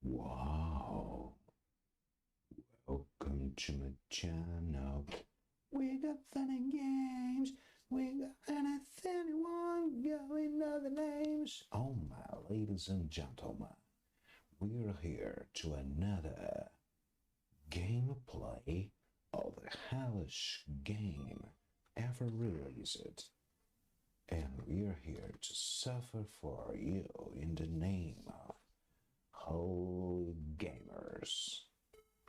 Wow, welcome to my channel. We got fun and games. We got anything you want, going other names. Oh my ladies and gentlemen, we're here to another gameplay of the hellish game ever released. And we're here to suffer for you in the name of Holy Gamers.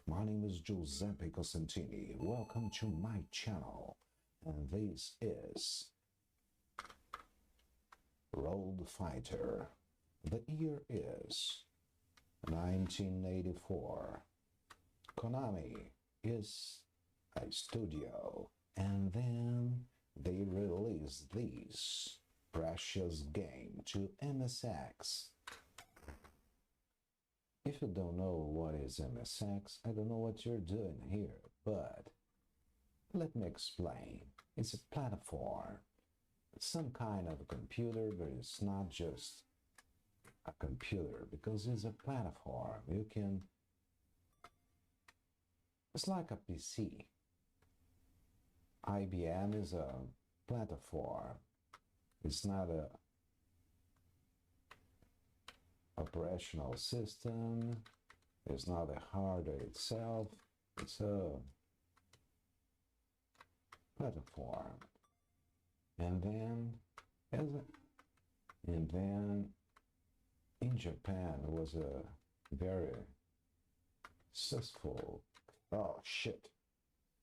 My name is Giuseppe Costantini. Welcome to my channel. And this is Road Fighter. The year is 1984. Konami is a studio. And then they released this precious game to MSX. If you don't know what is MSX, I don't know what you're doing here, but let me explain. It's a platform. It's some kind of a computer, but it's not just a computer because it's a platform. It's like a PC. IBM is a platform. It's not a operational system. It's not the hardware itself. It's a platform. And then in Japan it was a very successful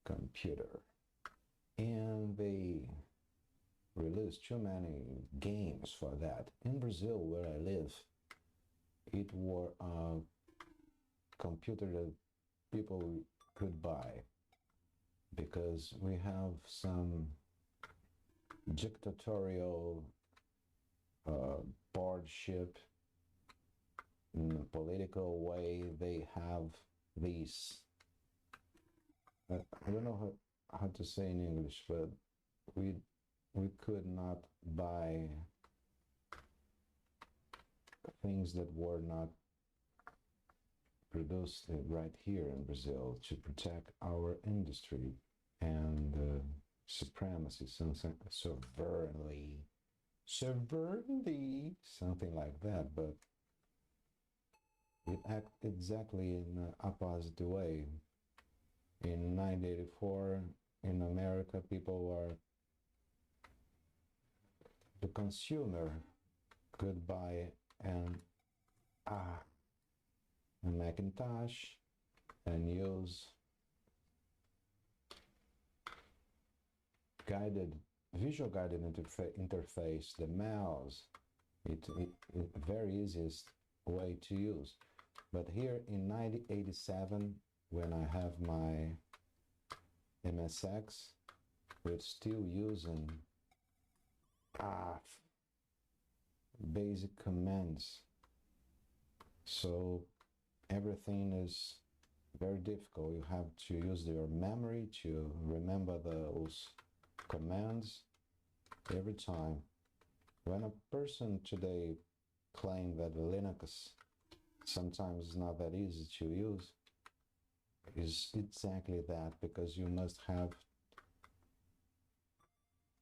computer. And they released too many games for that. In Brazil, where I live, it was a computer that people could buy because we have some dictatorial boardship in a political way. They have these, I don't know how to say in English, but we could not buy things that were not produced right here in Brazil to protect our industry and supremacy, something sovereignty, something like that. But it acted exactly in the opposite way. In 1984, in America, people were, the consumer could buy a Macintosh and use visual guided interface, the mouse. It's very easiest way to use. But here in 1987, when I have my MSX, we're still using basic commands. So everything is very difficult. You have to use your memory to remember those commands every time. When a person today claims that Linux sometimes is not that easy to use, is exactly that, because you must have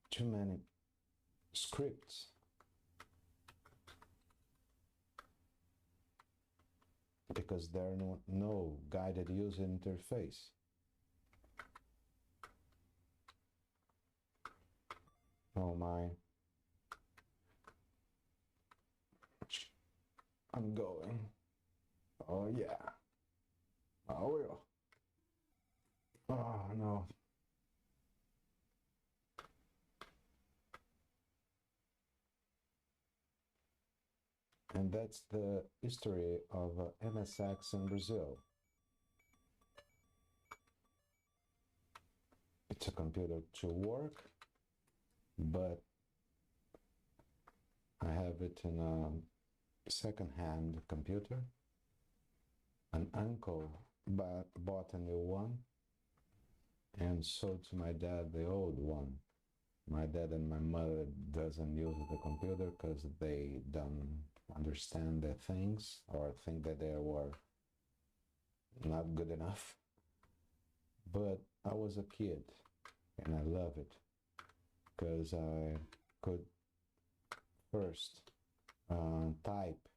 too many scripts because there are no guided user interface. Oh my, I'm going. Oh yeah, I will. Oh no. And that's the history of MSX in Brazil. It's a computer to work, but I have it in a second-hand computer. An uncle bought a new one, and so to my dad, the old one. My dad and my mother doesn't use the computer because they don't understand the things or think that they were not good enough. But I was a kid and I love it because I could first type.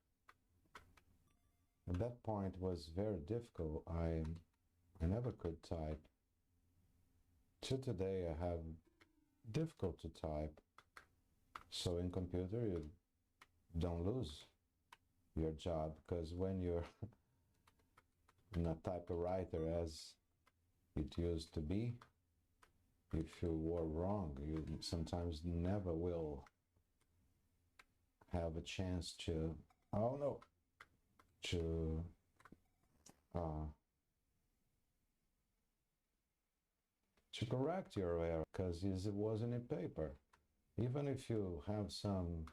At that point was very difficult. I never could type. Till today I have difficult to type. So in computer you don't lose your job, because when you're not typewriter as it used to be, if you were wrong, you sometimes never will have a chance to, oh no, uh, to correct your error, because it wasn't in paper. Even if you have some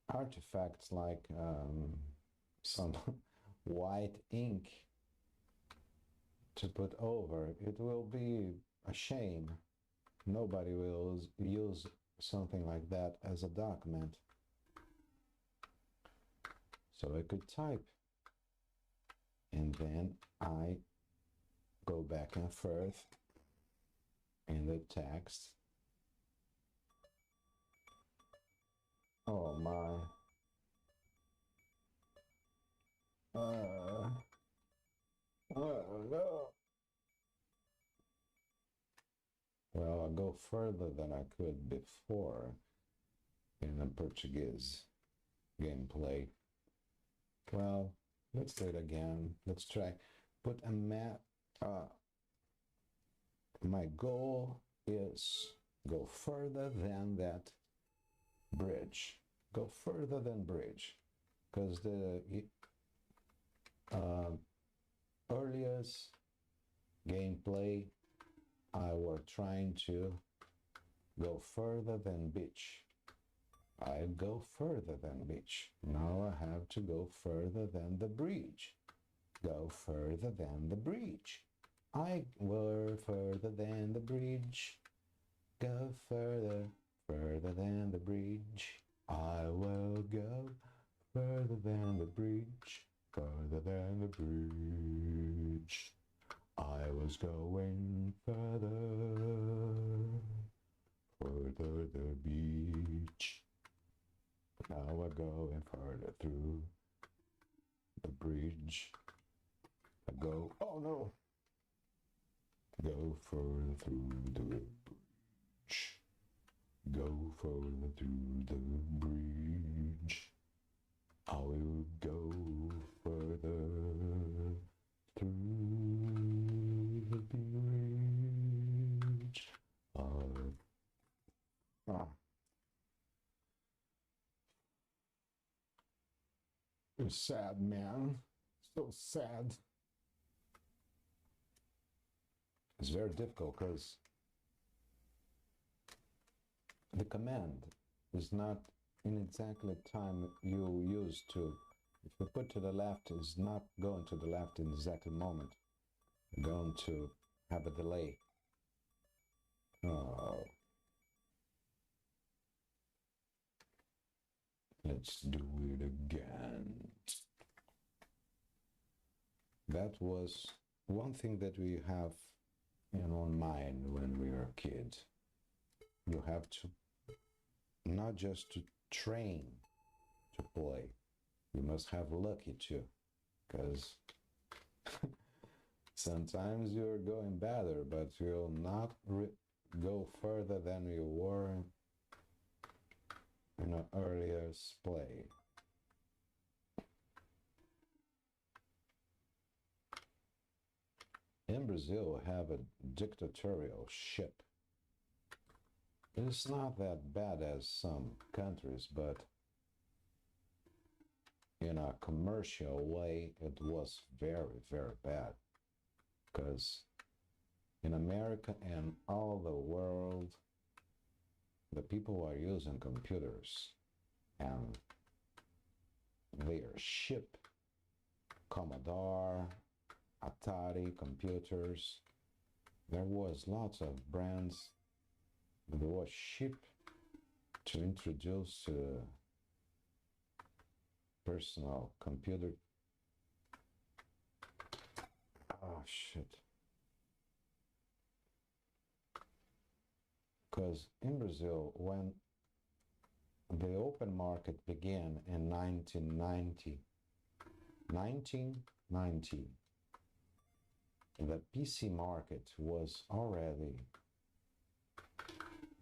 artifacts like some white ink to put over, it will be a shame. Nobody will use something like that as a document. So I could type, and then I go back and forth in the text. Oh my. No. Well, I'll go further than I could before in a Portuguese gameplay. Well, let's do it again. Let's try. Put a map. My goal is go further than that bridge. Go further than bridge. Because the earliest gameplay, I were trying to go further than beach. I go further than beach. Now I have to go further than the bridge. Go further than the bridge. I were further than the bridge. Go further, further than the bridge. I will go further than the bridge, further than the bridge. I was going further, further the beach. Now we're going further through the bridge. I go, oh no! Go further through the bridge. Go further through the bridge. I will go further through the bridge. It's sad, man. So sad. It's very difficult because the command is not in exactly time you used to. If you put to the left, it's not going to the left in exactly moment. You're going to have a delay. Oh. Let's do it again. That was one thing that we have in our mind when we were kids. You have to not just to train to play. You must have lucky too, because sometimes you're going better, but you'll not go further than you were in an earlier play. In Brazil, we have a dictatorial ship. It's not that bad as some countries, but in a commercial way, it was very, very bad. Because in America and all the world, the people are using computers, and their ship, Commodore, Atari computers. There was lots of brands that was cheap to introduce personal computer. Oh shit. Because in Brazil, when the open market began in 1990, the PC market was already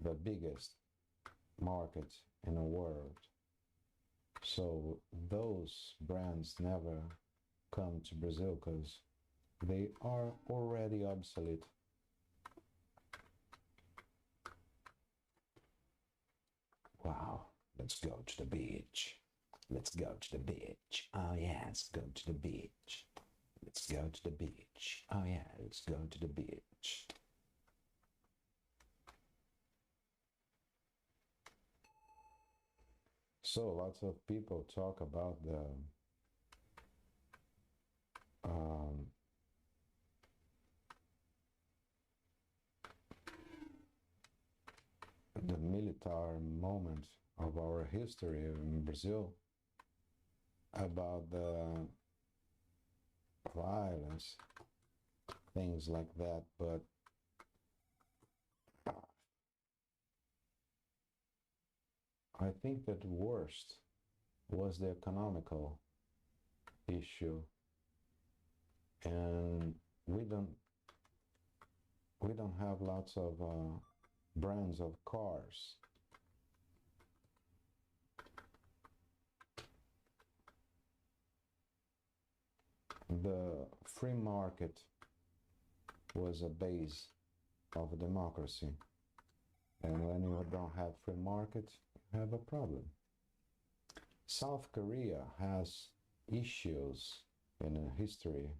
the biggest market in the world. So those brands never come to Brazil because they are already obsolete. Wow, let's go to the beach. Let's go to the beach. Oh yeah, let's go to the beach. Let's go to the beach. Oh yeah, let's go to the beach. So lots of people talk about the military moment of our history in Brazil, about the violence, things like that, but I think that the worst was the economical issue, and we don't have lots of brands of cars. The free market was a base of democracy, and when you don't have free market, you have a problem. South Korea has issues in history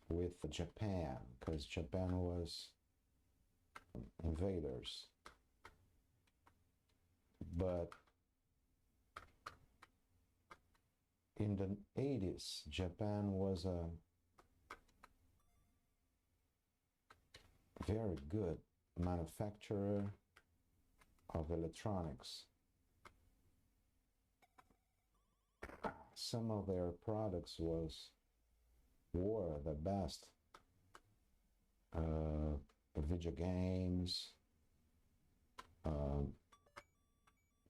with Japan, because Japan was invaders. But in the 80s, Japan was a very good manufacturer of electronics. Some of their products were the best. Video games,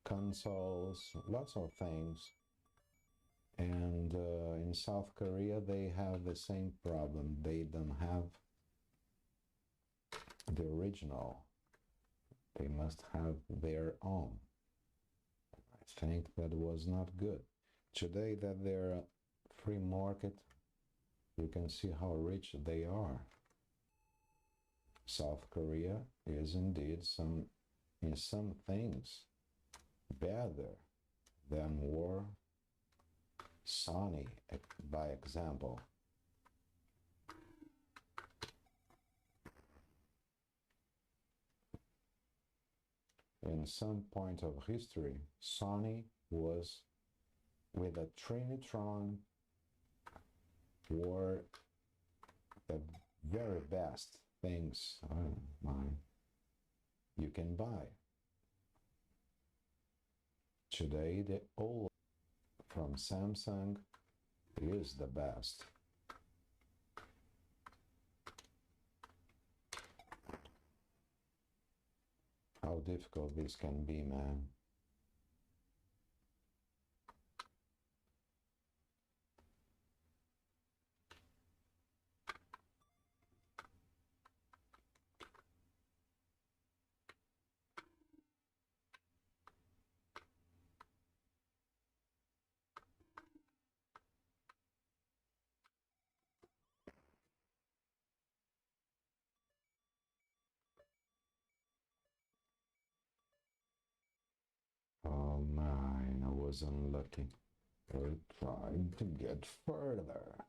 consoles, lots of things. And in South Korea, they have the same problem. They don't have the original. They must have their own. I think that was not good. Today that they're a free market, you can see how rich they are. South Korea is indeed in some things better than war. Sony, by example. In some point of history, Sony was with a Trinitron were the very best things you can buy. Today, the old from Samsung is the best. How difficult this can be, man. Oh man, I was unlucky. We're trying to get further.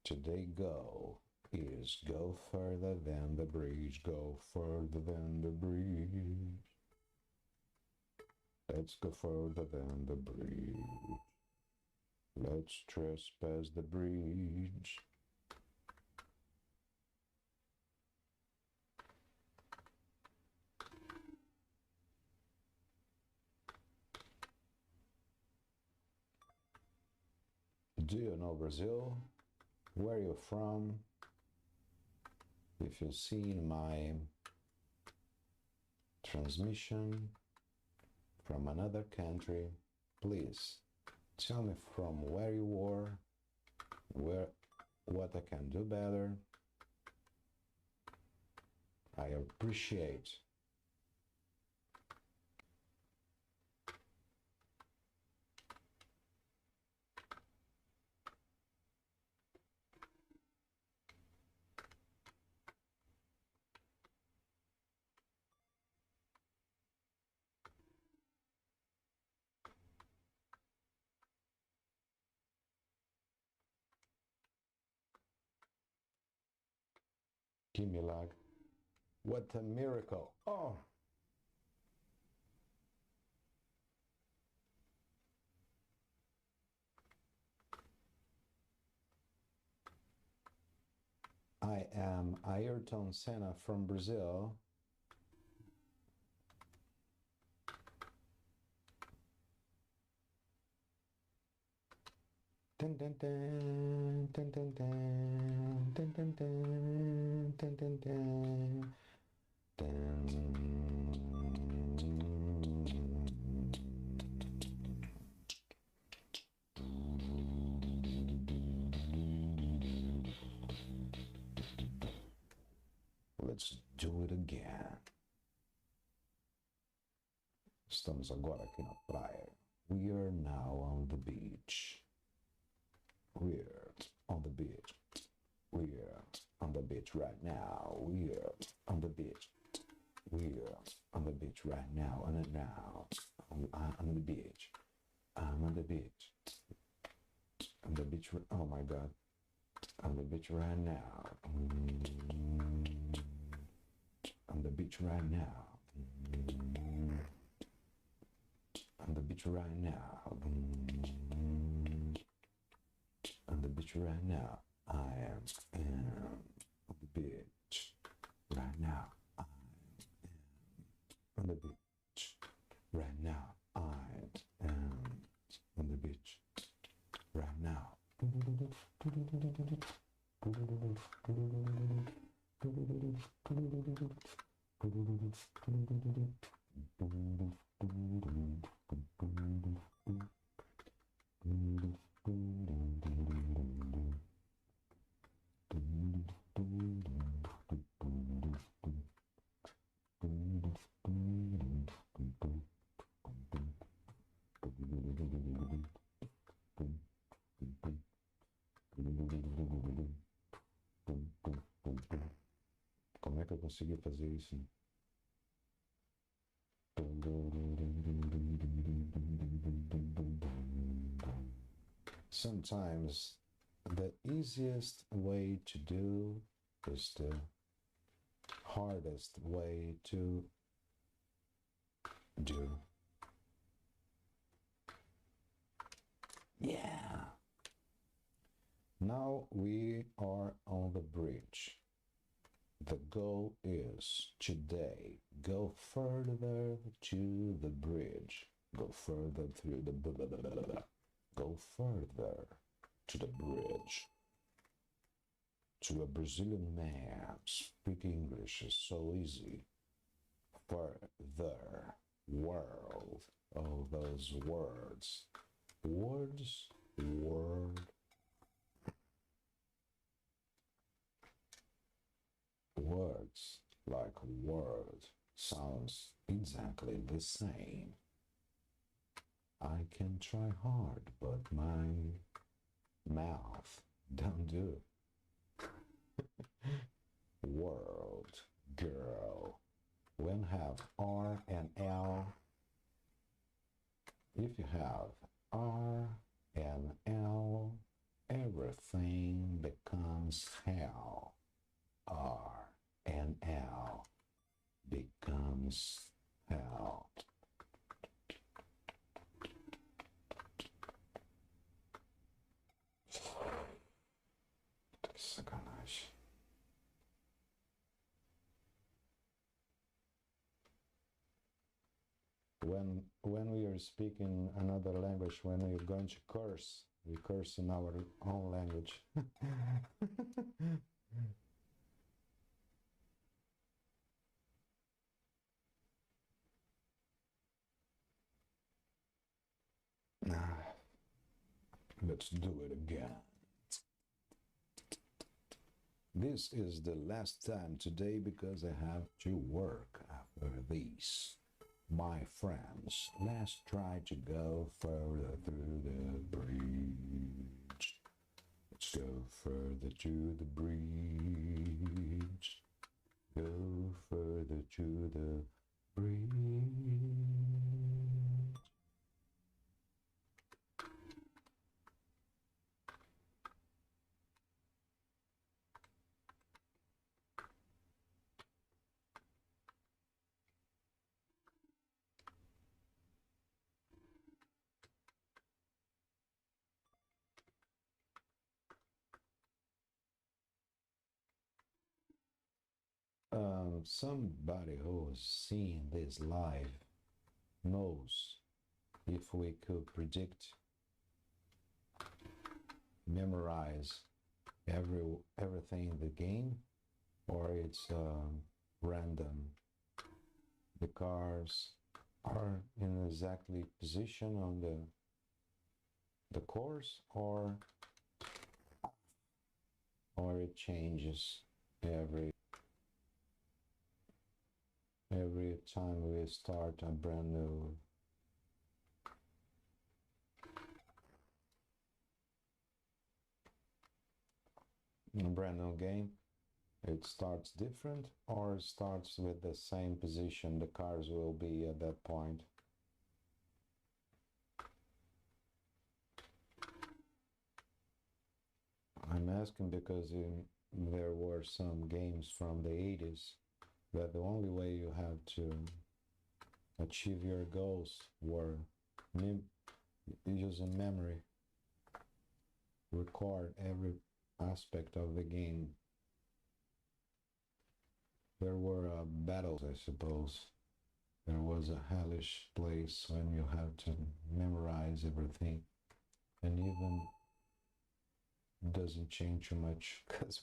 Today go is go further than the bridge, go further than the bridge. Let's go further than the bridge. Let's Let's trespass the bridge. Do you know Brazil? Where you're from? If you've seen my transmission from another country, please tell me from where you were, what I can do better. I appreciate. Give me lag. What a miracle. Oh. I am Ayrton Senna from Brazil. Dun, dun, dun, dun, dun, dun, dun, dun, dun, dun, dun, dun. Let's do it again. Estamos agora aqui na praia. We are now on the beach. We're on the beach. We're on the beach right now. We're on the beach. We're on the beach right now. And now I'm on the beach. I'm on the beach. On the beach. Oh my God. On the beach right now. On the beach right now. On the beach right now. On the beach right now. I am on the beach right now. I am on the beach right now. I am on the beach right now. Como é que eu consegui fazer isso? Sometimes the easiest way to do is the hardest way to do. Yeah. Now we are on the bridge. The goal is today go further to the bridge. Go further through the blah, blah, blah, blah, blah. Go further to the bridge. To a Brazilian man, speak English is so easy. Further, world, all those words. Words, word. Words like word sounds exactly the same. I can try hard, but my mouth don't do it. World, girl. When have R and L, if you have R and L, everything becomes hell. R and L becomes hell. Sacanagem. When we are speaking another language, when we are going to curse, we curse in our own language. Let's do it again. This is the last time today because I have to work after this. My friends, let's try to go further through the bridge. Let's go further to the bridge. Go further to the bridge. Somebody who's seeing this live knows if we could predict, memorize everything in the game, or it's random. The cars are in exactly position on the course, or it changes every time we start a brand new game. It starts different, or it starts with the same position the cars will be at that point. I'm asking because there were some games from the 80s that the only way you have to achieve your goals were using memory, record every aspect of the game. There were battles, I suppose. There was a hellish place when you have to memorize everything, and even doesn't change too much because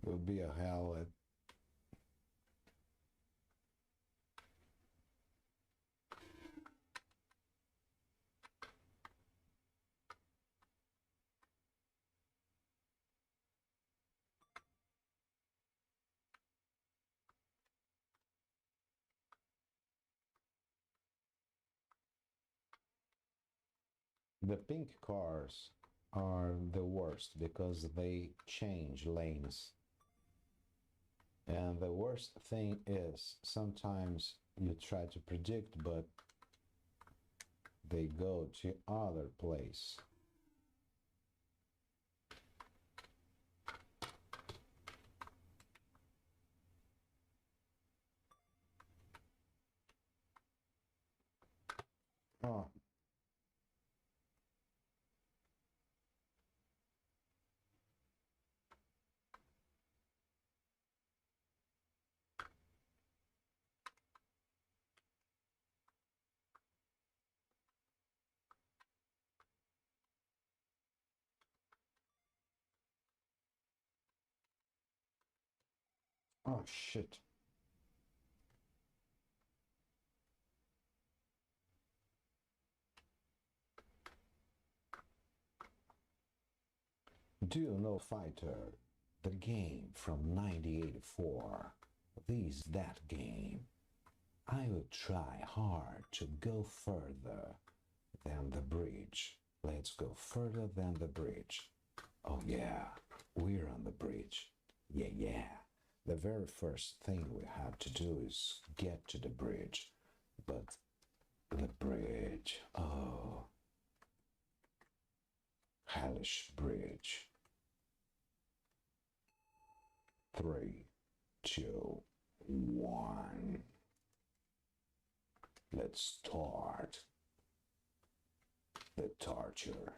will be a hell at the pink cars are the worst because they change lanes. And the worst thing is sometimes you try to predict, but they go to other place. Oh. Oh shit. Do you know Fighter? The game from 1984. That game. I would try hard to go further than the bridge. Let's go further than the bridge. Oh yeah, we're on the bridge. Yeah. The very first thing we have to do is get to the bridge. But the bridge, oh, hellish bridge. 3, 2, 1. Let's start the torture.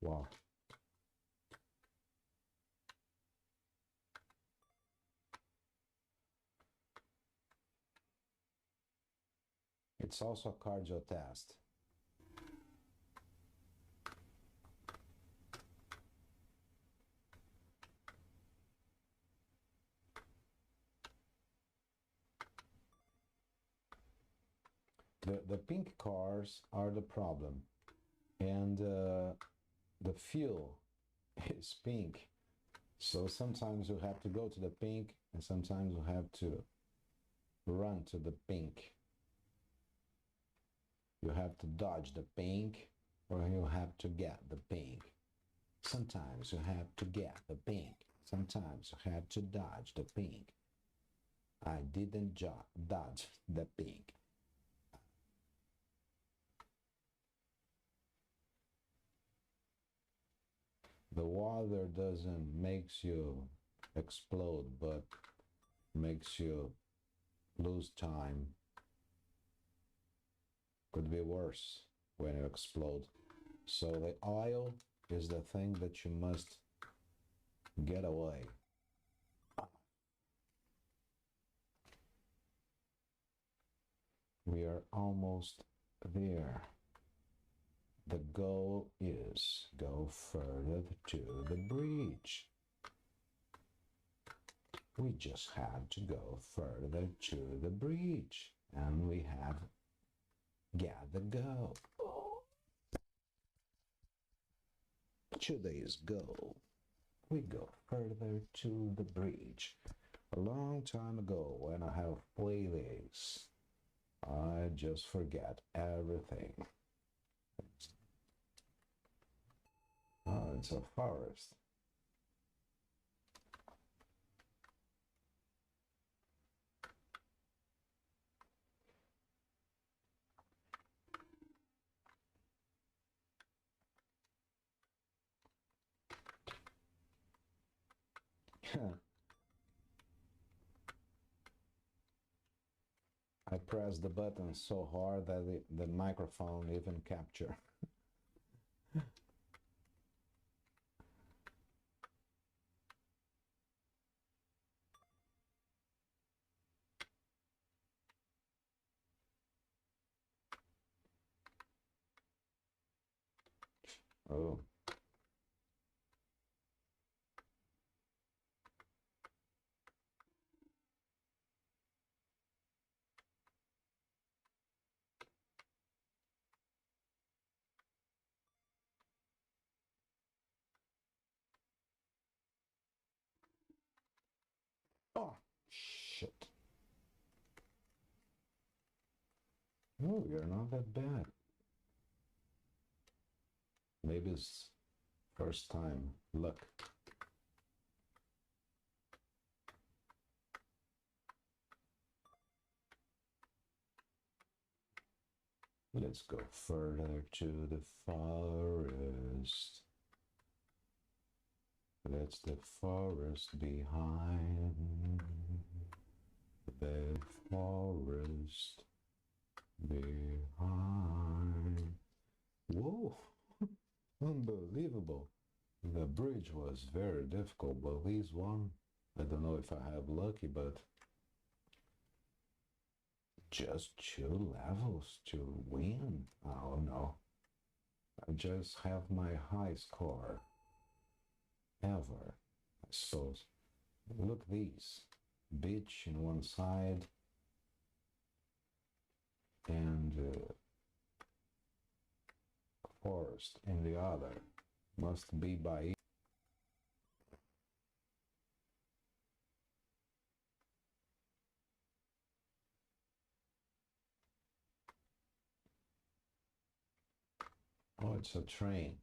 Wow. It's also a cardio test. The pink cars are the problem, and the fuel is pink. So sometimes you have to go to the pink, and sometimes you have to run to the pink. You have to dodge the pink, or you have to get the pink. Sometimes you have to get the pink. Sometimes you have to dodge the pink. I didn't dodge the pink. The water doesn't makes you explode, but makes you lose time. Could be worse when you explode. So the oil is the thing that you must get away. We are almost there. The goal is go further to the bridge. We just have to go further to the bridge, and we have got the goal. 2 days ago, we go further to the bridge. A long time ago, when I have played this, I just forget everything. Oh, it's a forest. I pressed the button so hard that the microphone even captured. Oh. Oh, shit. Oh, you're not that bad. Maybe it's first time luck. Let's go further to the forest. That's the forest behind. The forest behind. Whoa! Unbelievable. The bridge was very difficult, but this one, I don't know if I have lucky, but just 2 levels to win. Oh no. I just have my high score ever, I suppose. Look these. Beach in one side and forest in the other. Must be by. Oh, it's a train.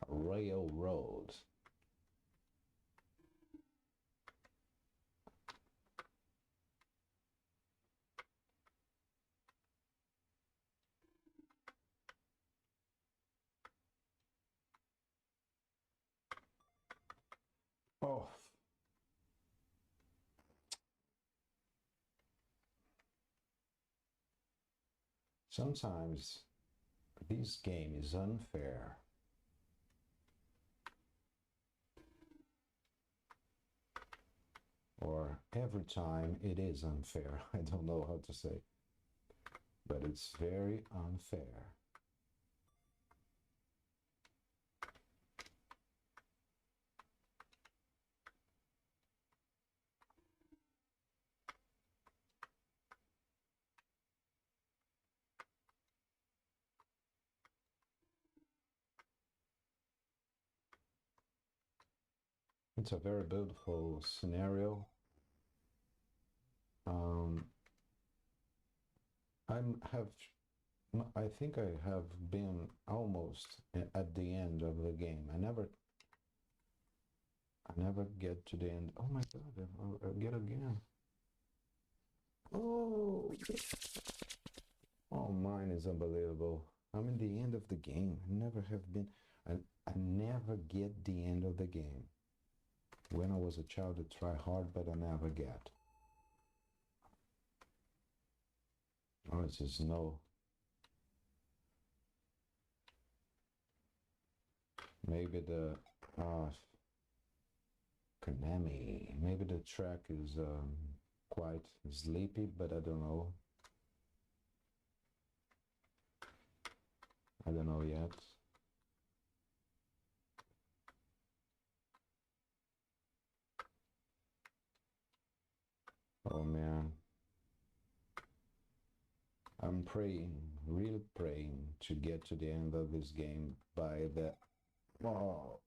A railroad. Oh, Sometimes this game is unfair. Or every time it is unfair. I don't know how to say, but it's very unfair. It's a very beautiful scenario. I think I have been almost at the end of the game. I never get to the end. Oh my God! I'll get again. Oh, oh, mine is unbelievable. I'm in the end of the game. I never have been. I never get the end of the game. When I was a child, I try hard, but I never get. Oh, it's just no. Maybe the Konami. Maybe the track is quite sleepy, but I don't know. I don't know yet. Oh man. I'm praying, really praying to get to the end of this game by the oh,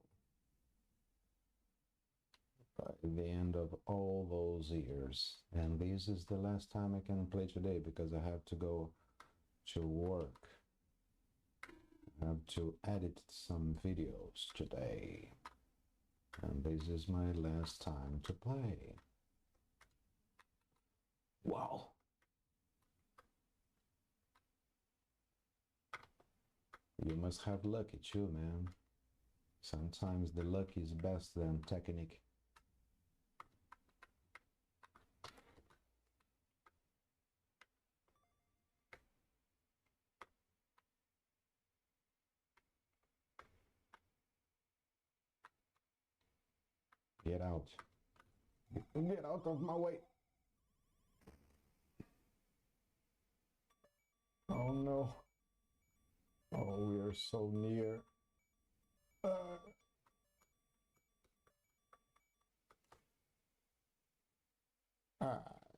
by the end of all those years. And this is the last time I can play today because I have to go to work. I have to edit some videos today. And this is my last time to play. Wow. You must have lucky too, man. Sometimes the luck is best than technique. Get out. Get out of my way. Oh no. Oh, we are so near. Uh,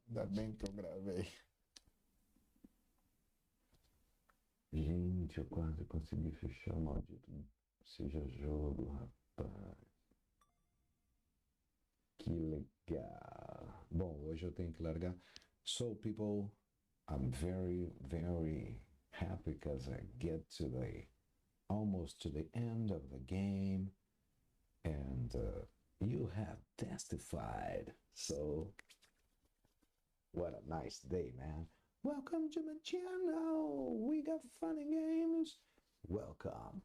ainda bem que eu gravei. Gente, eu quase consegui fechar o maldito seja jogo, rapaz. Que legal. Bom, hoje eu tenho que largar. So, people, I'm very, very happy because I get to the almost to the end of the game, and you have testified. So, what a nice day, man. Welcome to my channel. We got funny games. Welcome.